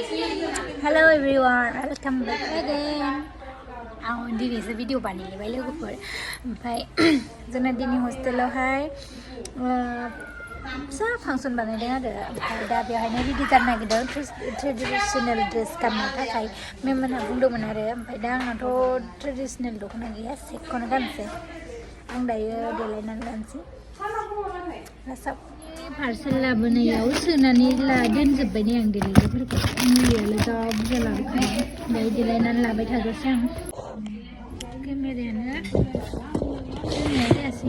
Hello everyone, welcome back again. Aku dini video banik balik aku per. Sampai जोंना दिनै hostelaवहाय फिसा function बानायदों आरो ओमफ्राय दा बेवहायनो रेडि जानो नागिरदों ट्रेडिशनेल ड्रेस गाननो थाखाय मेममोनहा बुंदोंमोन आरो ओमफ्राय दा आंनाथ' ट्रेडिशनेल दख'ना गैया सेटखौनो गानसै आं दायो देलायनानै गानसै फार्स्टआव पार्सेल लाबोनायाव सोनानै दोनजोब्बाय नै आं देलायग्राफोरखौ मुलियालाय जा बुरजा लाबोखायो दायो देलायनानै लाबाय थाजासै आं केमेरायानो दोननाय जायासै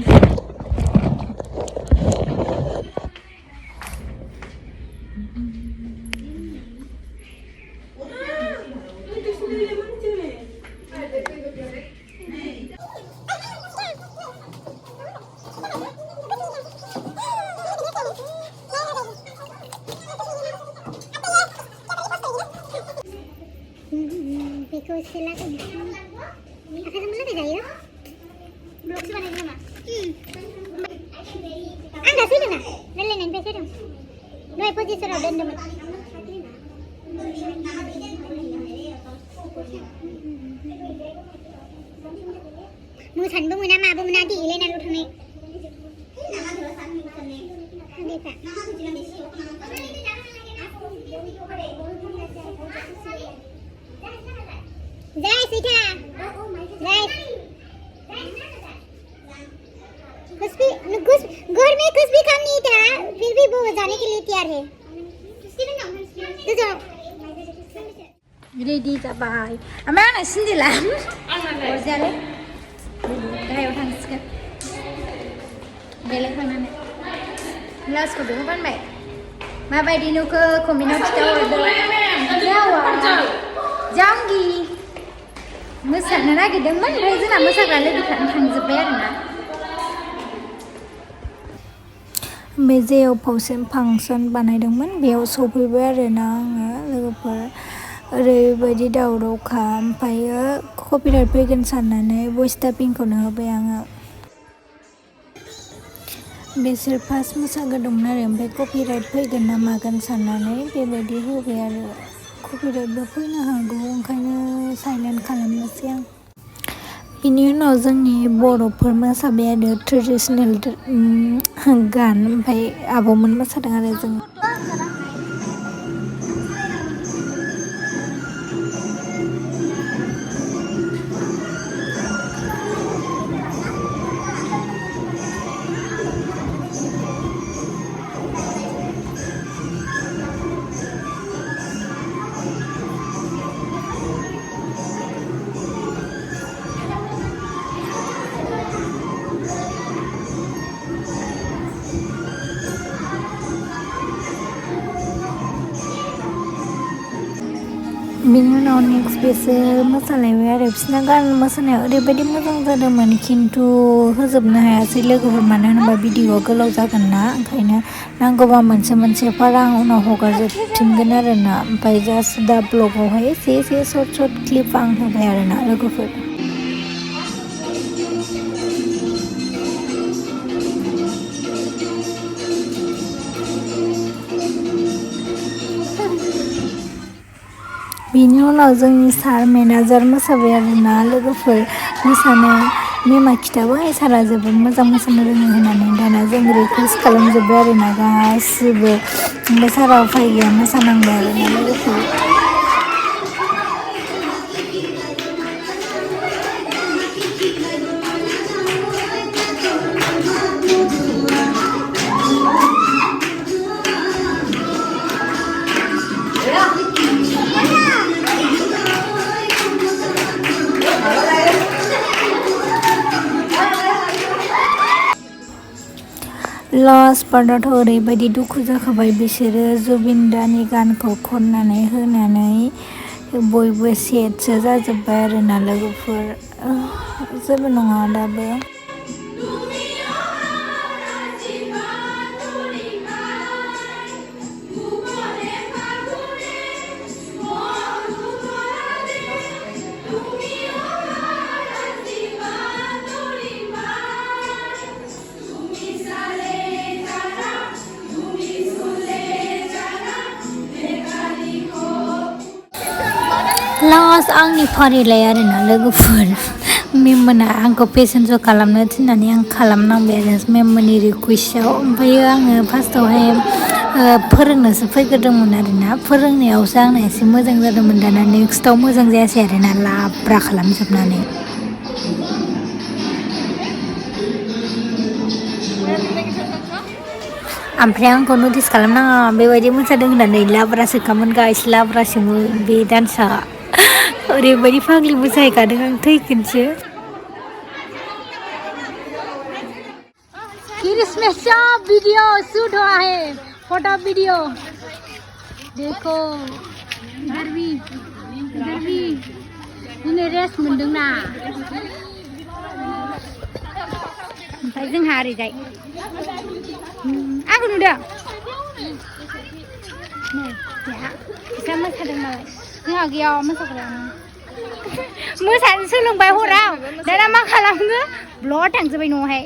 बेखौ एसे लागोन आखाइजों लागाय जायो ब्लगसो बानायदों नामा आं दासो होदों ना रायलायनायनिफ्राय फैदों दहाय पजिसनाव दोनदोंमोन मोसानोबो मोना माबो मोना देलायनानैल' थांनाय जाय सीधा जाय घर में कुछ भी काम नहीं था फिर भी वो जाने के लिए तैयार है तो जाओ रेडि जाबाय ओमफ्राय आंना सिन्देला अरजायालै गाहायाव थांसिगोन देलायखांनानै ब्लाउसखौ बेखौ गानबाय माबायदि नुखो कमेन्टआव खिन्थाहरदो जांगि मोसानो नागिरदोंमोन ओमफ्राय जोंना मोसाग्रा लोगोफ्रानो थांजोब्बाय आरोना बे जेयाव फांसन बानायदोंमोन बेयाव सफैबाय आरोना आङो लोगोफोर ओरैबायदि दावरावखा ओमफ्रायो कपिराइट फैगोन साननानै भइस टाइपिंखौनो होबाय आङो बिसोर फार्स्ट मोसाग्रोदोंमोन आरो ओमफ्राय कपिराइट फैगोन ना मागोन साननानै बेबायदि होबाय आरो कपिराइटबो फैनो हागौ ओंखायनो साइलेन्ट खालामनोसै आं बिनि उनाव जोंनि बर'फोर मोसाबाय आरो ट्रेडिशनेल गान ओमफ्राय आब'मोन मोसादों आरो जों बिनि उनाव नेक्स्ट बिसोर मोसालायबाय आरो बिसोरना गान मोसानाया ओरैबायदि मोजां जादोंमोन खिन्थु होजोबनो हायासै लोगोफोर मानो होनोबा भिडिअ'आ गोलाव जागोन ना ओंखायनो नांगौबा मोनसे पार्ट आं उनाव हगारजोबफिनगोन आरो ना ओमफ्राय जास्ट दा ब्लगावहाय एसे सर्ट क्लिप आं होबाय आरो ना लोगोफोर बिनि उनाव जोंनि सार मेनेजार मोसाबाय आरोना लोगोफोर मोसानो मेमा खिथाबाय सारा जोबोद मोजां मोसानो रोङो होननानै दाना जों रिकुवेस्ट खालामजोब्बाय आरोना गासिबो ओमफ्राय सारा उफाय गैया मोसानांबाय आरोना लोगोफोर लास्ट पार्टआवथ' ओरैबायदि दुखु जाखाबाय बिसोरो जुबिन दानि गानखौ खननानै होनानै बयबो सेटसो जाजोब्बाय आरोना लोगोफोर जेबो नङा दाबो लास्ट आंनि फारिलाइ आरोना लोगोफोर मेममोना आंखौ फेशन श' खालामनो थिननानै आं खालामनांबाय आरो मेममोननि रिकुवेस्टआव ओमफ्रायो आङो फार्स्टआवहाय फोरोंनोसो फैग्रोदोंमोन आरोना फोरोंनायावसो आंना एसे मोजां जादोंमोन दाना नेक्स्टआव मोजां जायासै आरोना लाब्रा खालामजोबनानै ओमफ्राय आंखौ नटिस खालामनाङा बेबायदि मोसादों होननानै लाब्रासोखामोन गाइस लाब्रासोमोन बे डान्सआ ओरैबायदि फाग्लि मोसाहैखादों आं थैगोनसो क्रिसमस का वीडियो शूट हुआ है फोटो वीडियो देखो इधर भी दिनै रेस्ट मोनदोंना ओमफ्राय जोंहा ओरैजाय आंखौ नुदों नै जोंहा बिसा मोसादों नालाय जोंहा गैया मोसाग्रा मोसानो सोलोंबाय हराव दाना मा खालामनो ब्लड थांजोब्बाय न'आवहाय